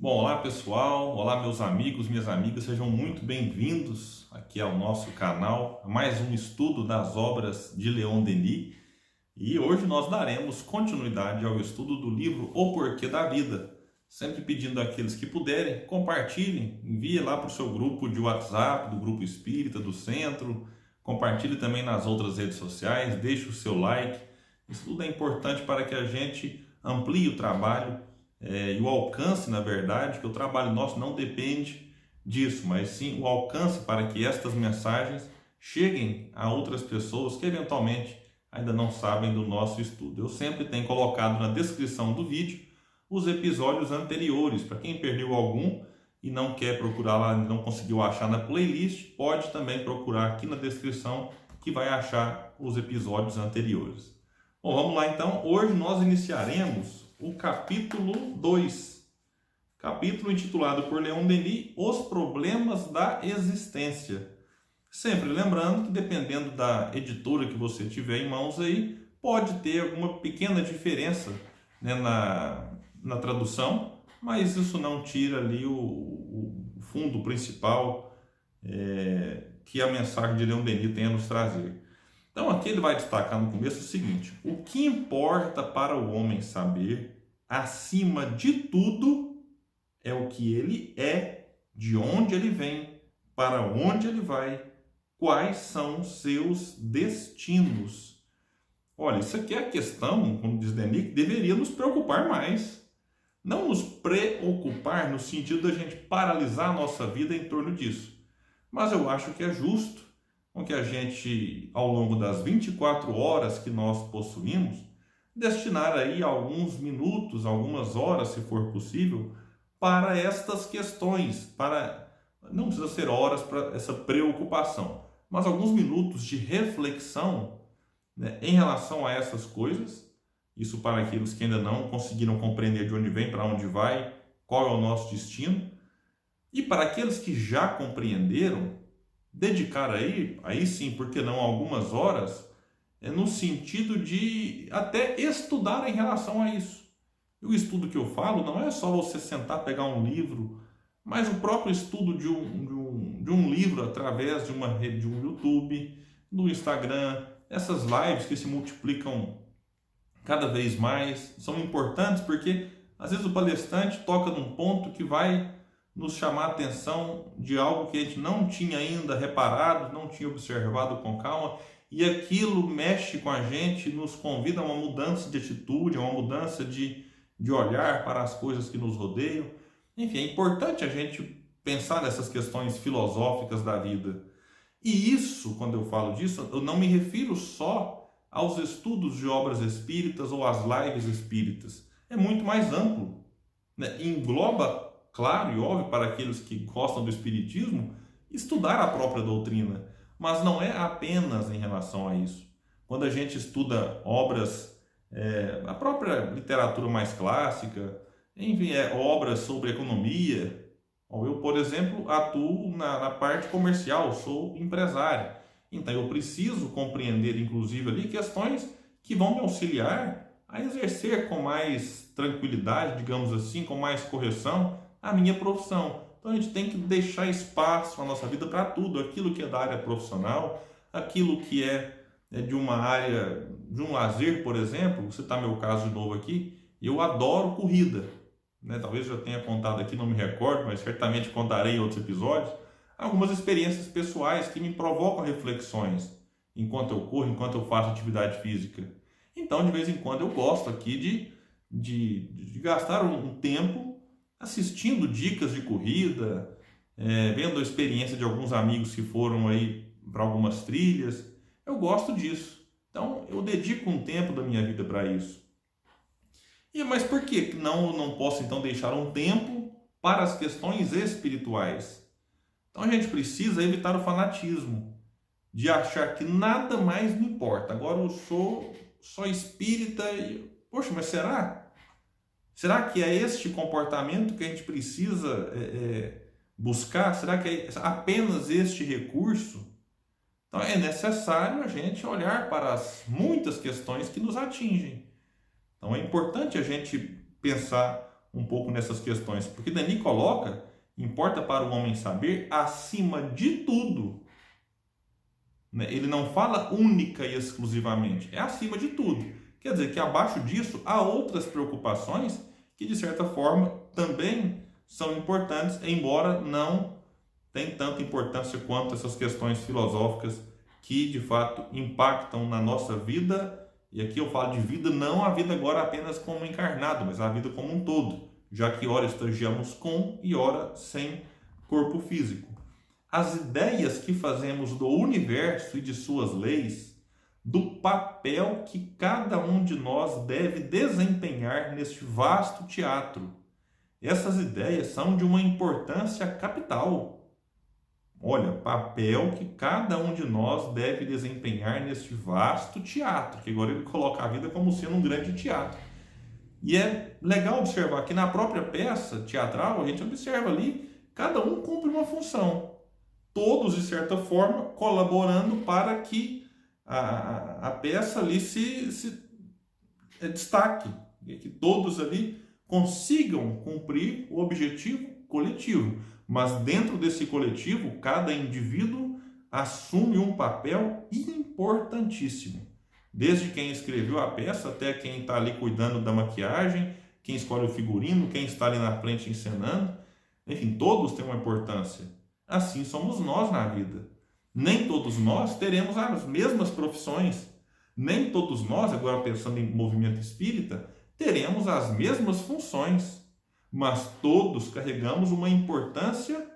Bom, olá pessoal, olá meus amigos, minhas amigas, sejam muito bem-vindos aqui ao nosso canal, a mais um estudo das obras de Leon Denis. E hoje nós daremos continuidade ao estudo do livro O Porquê da Vida, sempre pedindo àqueles que puderem, compartilhem, envie lá para o seu grupo de WhatsApp, do grupo espírita, do centro, compartilhe também nas outras redes sociais, deixe o seu like. Isso tudo é importante para que a gente amplie o trabalho e o alcance, na verdade, que o trabalho nosso não depende disso, mas sim o alcance para que estas mensagens cheguem a outras pessoas que eventualmente ainda não sabem do nosso estudo. Eu sempre tenho colocado na descrição do vídeo os episódios anteriores, para quem perdeu algum e não quer procurar lá, não conseguiu achar na playlist, pode também procurar aqui na descrição que vai achar os episódios anteriores. Bom, vamos lá então. Hoje nós iniciaremos o capítulo 2, capítulo intitulado por Leon Denis, Os Problemas da Existência. Sempre lembrando que dependendo da editora que você tiver em mãos aí, pode ter alguma pequena diferença, né, na tradução, mas isso não tira ali o fundo principal que a mensagem de Leon Denis tem a nos trazer. Então aqui ele vai destacar no começo o seguinte: o que importa para o homem saber, acima de tudo, é o que ele é, de onde ele vem, para onde ele vai, quais são seus destinos. Olha, isso aqui é a questão, como diz Denis, que deveria nos preocupar mais. Não nos preocupar no sentido da gente paralisar a nossa vida em torno disso. Mas eu acho que é justo com que a gente, ao longo das 24 horas que nós possuímos, destinar aí alguns minutos, algumas horas, se for possível, para estas questões, não precisa ser horas para essa preocupação, mas alguns minutos de reflexão, né, em relação a essas coisas, isso para aqueles que ainda não conseguiram compreender de onde vem, para onde vai, qual é o nosso destino, e para aqueles que já compreenderam, dedicar aí sim, por que não, algumas horas, no sentido de até estudar em relação a isso. E o estudo que eu falo não é só você sentar, pegar um livro, mas o próprio estudo de um livro através de uma rede, de um YouTube, do Instagram, essas lives que se multiplicam cada vez mais, são importantes porque às vezes o palestrante toca num ponto que vai nos chamar a atenção de algo que a gente não tinha ainda reparado, não tinha observado com calma, e aquilo mexe com a gente, nos convida a uma mudança de atitude, a uma mudança de olhar para as coisas que nos rodeiam. Enfim, é importante a gente pensar nessas questões filosóficas da vida. E isso, quando eu falo disso, eu não me refiro só aos estudos de obras espíritas ou às lives espíritas. É muito mais amplo, né? Engloba, claro e óbvio, para aqueles que gostam do espiritismo, estudar a própria doutrina, mas não é apenas em relação a isso. Quando a gente estuda obras, a própria literatura mais clássica, enfim, obras sobre economia. Eu, por exemplo, atuo na parte comercial, sou empresário, então eu preciso compreender, inclusive, ali questões que vão me auxiliar a exercer com mais tranquilidade, digamos assim, com mais correção, a minha profissão. Então a gente tem que deixar espaço na nossa vida para tudo, aquilo que é da área profissional, aquilo que é de uma área, de um lazer, por exemplo. Vou citar meu caso de novo aqui, eu adoro corrida, né? Talvez eu já tenha contado aqui, não me recordo, mas certamente contarei em outros episódios, algumas experiências pessoais que me provocam reflexões enquanto eu corro, enquanto eu faço atividade física. Então, de vez em quando, eu gosto aqui de gastar um tempo assistindo dicas de corrida, vendo a experiência de alguns amigos que foram aí para algumas trilhas. Eu gosto disso. Então, eu dedico um tempo da minha vida para isso. Mas por que não posso, então, deixar um tempo para as questões espirituais? Então, a gente precisa evitar o fanatismo, de achar que nada mais me importa. Agora eu sou só espírita e... Poxa, mas será? Será que é este comportamento que a gente precisa buscar? Será que é apenas este recurso? Então é necessário a gente olhar para as muitas questões que nos atingem. Então é importante a gente pensar um pouco nessas questões, porque Denis coloca, importa para o homem saber acima de tudo, né? Ele não fala única e exclusivamente, é acima de tudo. Quer dizer que abaixo disso há outras preocupações que de certa forma também são importantes, embora não tenham tanta importância quanto essas questões filosóficas que de fato impactam na nossa vida. E aqui eu falo de vida, não a vida agora apenas como encarnado, mas a vida como um todo, já que ora estagiamos com e ora sem corpo físico. As ideias que fazemos do universo e de suas leis, do papel que cada um de nós deve desempenhar neste vasto teatro. Essas ideias são de uma importância capital. Olha, papel que cada um de nós deve desempenhar neste vasto teatro, que agora ele coloca a vida como sendo um grande teatro. E é legal observar que na própria peça teatral, a gente observa ali, cada um cumpre uma função. Todos, de certa forma, colaborando para que a peça ali se destaque, que todos ali consigam cumprir o objetivo coletivo. Mas dentro desse coletivo, cada indivíduo assume um papel importantíssimo. Desde quem escreveu a peça até quem está ali cuidando da maquiagem, quem escolhe o figurino, quem está ali na frente encenando. Enfim, todos têm uma importância. Assim somos nós na vida. Nem todos nós teremos as mesmas profissões. Nem todos nós, agora pensando em movimento espírita, teremos as mesmas funções. Mas todos carregamos uma importância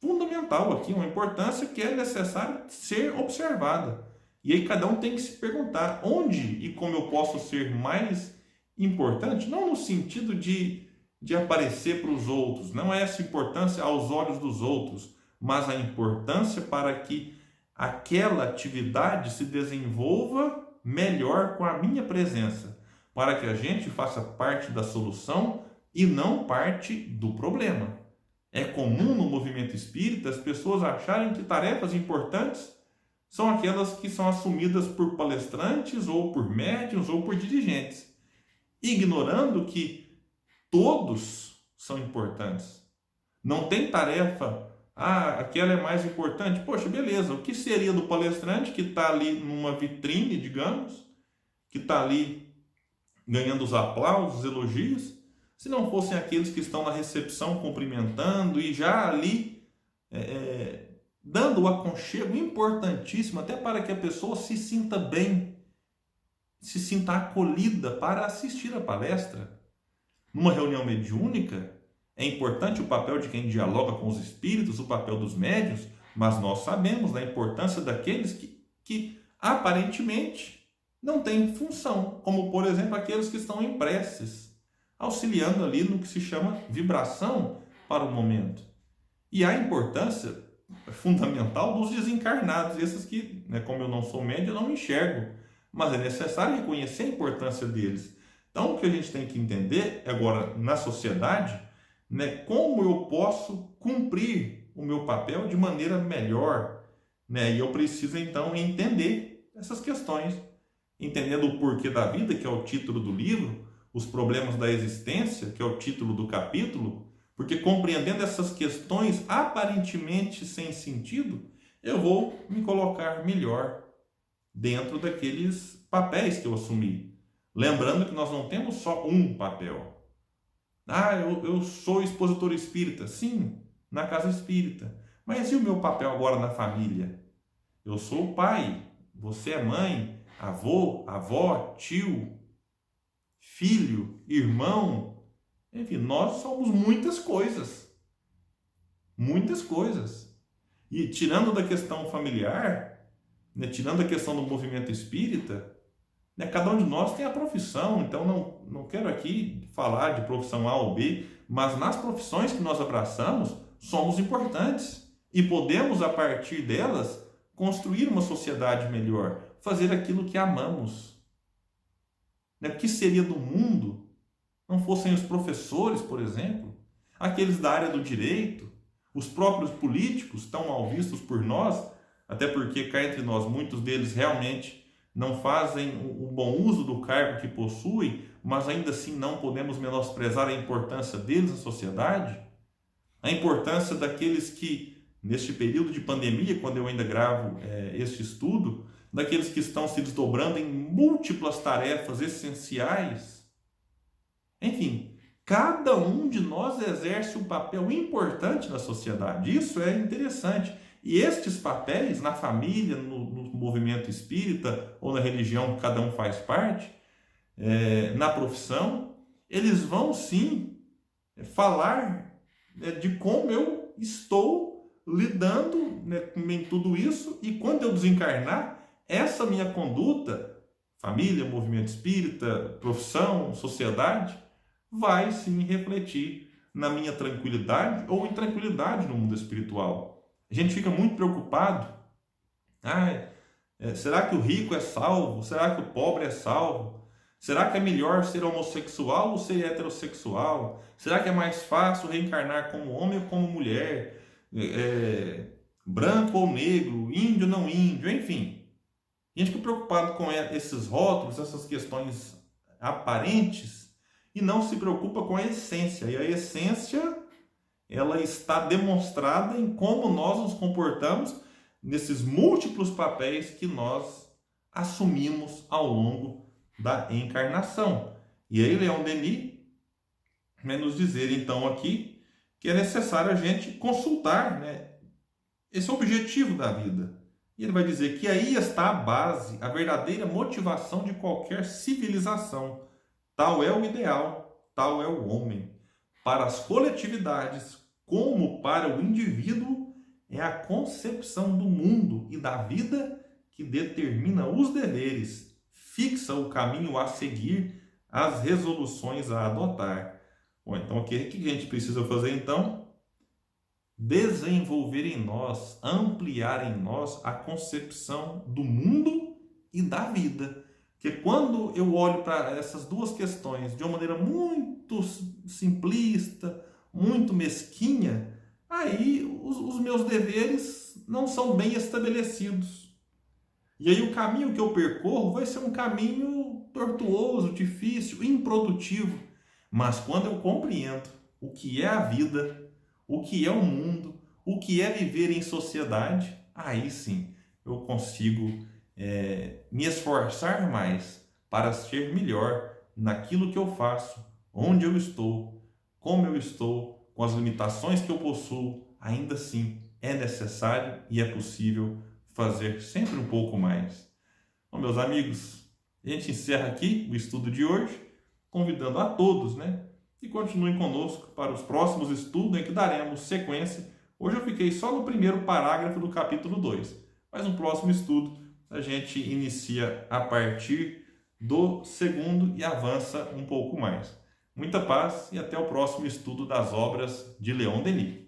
fundamental aqui, uma importância que é necessária ser observada. E aí cada um tem que se perguntar onde e como eu posso ser mais importante, não no sentido de aparecer para os outros, não é essa importância aos olhos dos outros, mas a importância para que aquela atividade se desenvolva melhor com a minha presença, para que a gente faça parte da solução e não parte do problema. É comum no movimento espírita as pessoas acharem que tarefas importantes são aquelas que são assumidas por palestrantes ou por médiuns ou por dirigentes, ignorando que todos são importantes. Não tem tarefa, aquela é mais importante. Poxa, beleza, o que seria do palestrante que está ali numa vitrine, digamos, que está ali ganhando os aplausos, os elogios, se não fossem aqueles que estão na recepção cumprimentando e já ali dando o aconchego importantíssimo até para que a pessoa se sinta bem, se sinta acolhida para assistir a palestra. Numa reunião mediúnica, é importante o papel de quem dialoga com os espíritos, o papel dos médiuns, mas nós sabemos da importância daqueles que aparentemente não têm função, como por exemplo aqueles que estão em preces, auxiliando ali no que se chama vibração para o momento. E a importância fundamental dos desencarnados, esses que, como eu não sou médium, eu não enxergo, mas é necessário reconhecer a importância deles. Então, o que a gente tem que entender agora na sociedade, como eu posso cumprir o meu papel de maneira melhor, e eu preciso então entender essas questões, entendendo o porquê da vida, que é o título do livro, os problemas da existência, que é o título do capítulo, porque compreendendo essas questões aparentemente sem sentido, eu vou me colocar melhor dentro daqueles papéis que eu assumi. Lembrando que nós não temos só um papel. Eu sou expositor espírita. Sim, na casa espírita. Mas e o meu papel agora na família? Eu sou o pai, você é mãe, avô, avó, tio, filho, irmão, enfim, nós somos muitas coisas. Muitas coisas. E tirando da questão familiar, tirando a questão do movimento espírita, cada um de nós tem a profissão, então não quero aqui falar de profissão A ou B, mas nas profissões que nós abraçamos, somos importantes e podemos, a partir delas, construir uma sociedade melhor, fazer aquilo que amamos. O que seria do mundo não fossem os professores, por exemplo, aqueles da área do direito, os próprios políticos tão mal vistos por nós, até porque cá entre nós muitos deles realmente não fazem o bom uso do cargo que possuem, mas ainda assim não podemos menosprezar a importância deles na sociedade? A importância daqueles que, neste período de pandemia, quando eu ainda gravo este estudo, daqueles que estão se desdobrando em múltiplas tarefas essenciais. Enfim, cada um de nós exerce um papel importante na sociedade. Isso é interessante. E estes papéis, na família, no movimento espírita ou na religião que cada um faz parte, na profissão, eles vão sim falar de como eu estou lidando com tudo isso, e quando eu desencarnar, essa minha conduta, família, movimento espírita, profissão, sociedade, vai sim refletir na minha tranquilidade ou intranquilidade no mundo espiritual. A gente fica muito preocupado. Será que o rico é salvo? Será que o pobre é salvo? Será que é melhor ser homossexual ou ser heterossexual? Será que é mais fácil reencarnar como homem ou como mulher? Branco ou negro? Índio ou não índio? Enfim. A gente fica preocupado com esses rótulos, essas questões aparentes, e não se preocupa com a essência. E a essência, ela está demonstrada em como nós nos comportamos nesses múltiplos papéis que nós assumimos ao longo da encarnação. E aí Leon Denis vai nos dizer então aqui que é necessário a gente consultar esse objetivo da vida. E ele vai dizer que aí está a base, a verdadeira motivação de qualquer civilização. Tal é o ideal, tal é o homem. Para as coletividades, como para o indivíduo, é a concepção do mundo e da vida que determina os deveres, fixa o caminho a seguir, as resoluções a adotar. Bom, então o que a gente precisa fazer então? Desenvolver em nós, ampliar em nós a concepção do mundo e da vida. Porque quando eu olho para essas duas questões de uma maneira muito simplista, muito mesquinha, aí os meus deveres não são bem estabelecidos. E aí o caminho que eu percorro vai ser um caminho tortuoso, difícil, improdutivo. Mas quando eu compreendo o que é a vida, o que é o mundo, o que é viver em sociedade, aí sim eu consigo me esforçar mais para ser melhor naquilo que eu faço, onde eu estou, como eu estou, com as limitações que eu possuo. Ainda assim é necessário e é possível fazer sempre um pouco mais. Bom, meus amigos, a gente encerra aqui o estudo de hoje, convidando a todos, que continuem conosco para os próximos estudos em que daremos sequência. Hoje eu fiquei só no primeiro parágrafo do capítulo 2, mas no próximo estudo a gente inicia a partir do segundo e avança um pouco mais. Muita paz e até o próximo estudo das obras de Leon Denis.